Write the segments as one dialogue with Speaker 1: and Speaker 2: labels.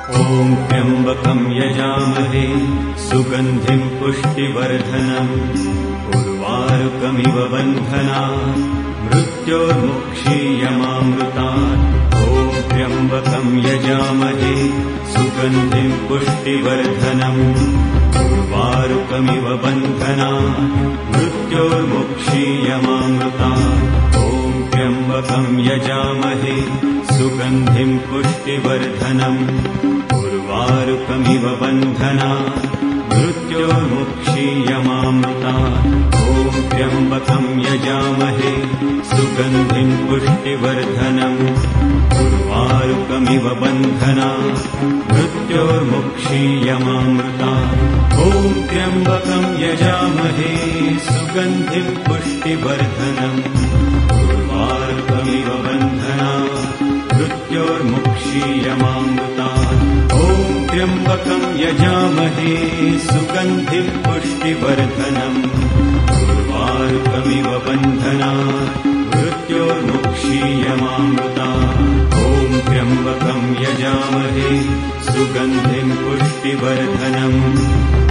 Speaker 1: ॐ त्र्यम्बकं यजामहे सुगन्धिं पुष्टिवर्धनम् उर्वारुकमिव बन्धनात् मृत्योर्मुक्षीयमामृतात्। ॐ त्र्यम्बकं यजामहे सुगन्धिं पुष्टिवर्धनम् उर्वारुकमिव बन्धनात् मृत्योर्मुक्षीयमामृतात्। ॐ त्र्यम्बकं यजामहे सुगन्धिं पुष्टिवर्धनम् उर्वारुकमिव बन्धनात् मृत्योर्मुक्षीयमामृतात्। ॐ त्र्यम्बकं यजामहे सुगन्धिं पुष्टिवर्धनम् उर्वारुकमिव बन्धनात् मृत्योर्मुक्षीयमामृतात्। ॐ त्र्यम्बकं यजामहे सुगन्धिं पुष्टिवर्धनम् उर्वारुकमिव बन्धनात् मृत्योर्मुक्षीयमामृतात्। ॐ त्र्यम्बकं यजामहे सुगन्धिं पुष्टिवर्धनम् उर्वारुकमिव बन्धनात् मृत्योर्मुक्षीयमामृतात्। ॐ त्र्यम्बकं यजामहे सुगन्धिं पुष्टिवर्धनम्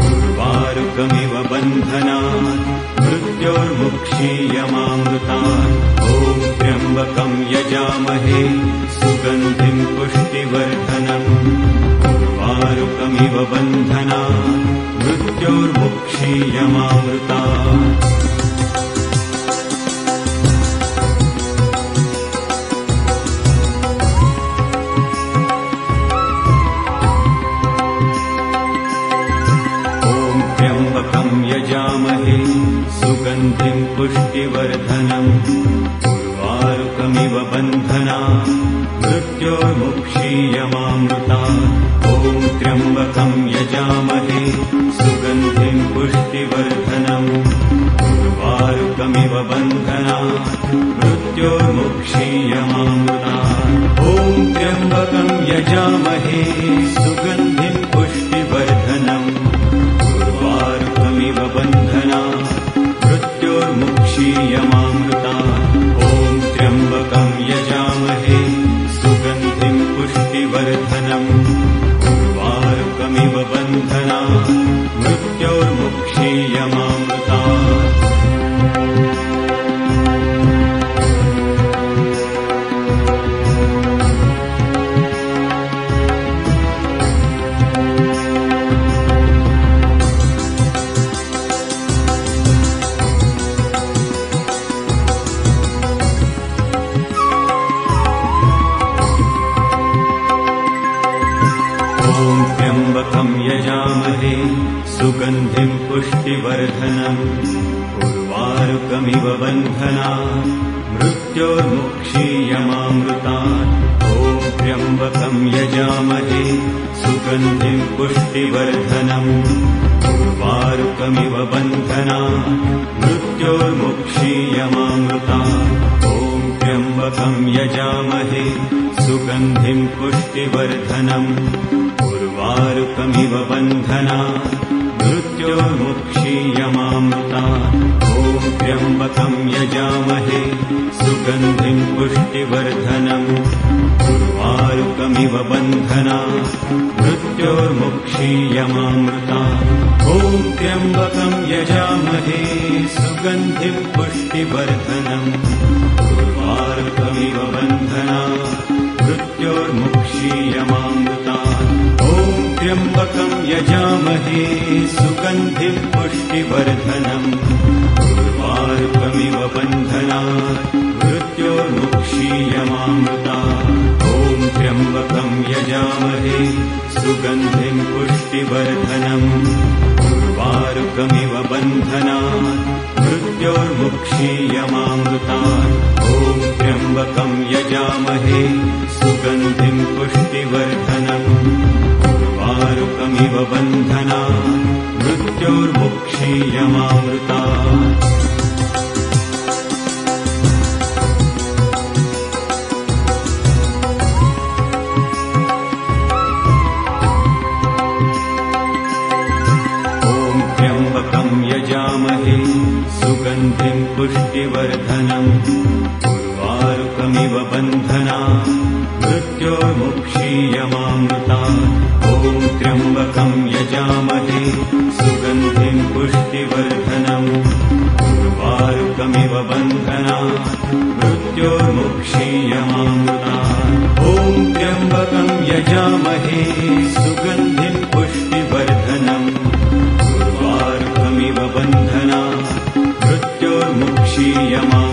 Speaker 1: उर्वारुकमिव बन्धनात् मृत्योर्मुक्षीयमामृतात्। ॐ त्र्यम्बकं यजामहे सुगन्धिं पुष्टिवर्धनम् उर्वारुकमिव बन्धनात् मृत्योर्मुक्षीयमामृतात्। यजामहे सुगन्धिं पुष्टिवर्धनम् उर्वारुकमिव बन्धनात् मृत्योर्मुक्षीयमामृतात्। ॐ त्र्यम्बकं यजामहे सुगन्धिं पुष्टिवर्धनम् उर्वारुकमिव बन्धनात् मृत्योर्मुक्षीयमामृतात्। ॐ त्र्यम्बकं यजामहे सुगन्धिं पुष्टिवर्धनम् उर्वारुकमिव बन्धनात् मृत्योर्मुक्षीयमामृतात्। ॐ त्र्यम्बकं यजामहे सुगन्धिं पुष्टिवर्धनम् उर्वारुकमिव बन्धनात् मृत्योर्मुक्षीयमामृतात्। त्र्यम्बकं यजामहे सुगन्धिं पुष्टिवर्धनम् उर्वारुकमिव बन्धनात् मृत्योर्मुक्षीयमामृतात्। ॐ त्र्यम्बकं यजामहे सुगन्धिं पुष्टिवर्धनम् उर्वारुकमिव बन्धनात् मृत्योर्मुक्षीयमामृतात्। ॐ त्र्यम्बकं यजामहे सुगन्धिं पुष्टिवर्धनम् उर्वारुकमिव बन्धनात् मृत्योर्मुक्षीयमामृतात्। ॐ त्र्यम्बकं यजामहे सुगन्धिं पुष्टिवर्धनम् उर्वारुकमिव बन्धनात् मृत्योर्मुक्षीयमामृतात्। ॐ त्र्यम्बकं यजामहे सुगन्धिं पुष्टिवर्धनम् उर्वारुकमिव बन्धनात् मृत्योर्मुक्षीयमामृतात्। ॐ त्र्यम्बकं यजामहे सुगन्धिं पुष्टिवर्धनम् उर्वारुकमिव बन्धनात् मृत्योर्मुक्षीयमामृतात्। ॐ त्र्यम्बकं यजामहे सुगन्धिं पुष्टिवर्धनम् उर्वारुकमिव बन्धनात् मृत्योर्मुक्षीयमामृतात्। ॐ त्र्यम्बकं यजामहे सुगन्धिं पुष्टिवर्धनम् उर्वारुकमिव बन्धनात् मृत्योर्मुक्षीयमामृतात्। यजामहे सुगन्धिं पुष्टिवर्धनम् उर्वारुकमिव बन्धनात् मृत्योर्मुक्षीयमामृतात्। मृत्योर्मुक्षीयमामृतात् ॐ त्र्यम्बकं यजामहे सुगन्धिं पुष्टिवर्धनम् उर्वारुकमिव बन्धनात् मृत्योर्मुक्षीयमामृतात् ॐ त्र्यम्बकं यजामहे सुगन्धिं पुष्टिवर्धनम् उर्वारुकमिव बन्धनात् मृत्योर्मुक्षीयमामृतात्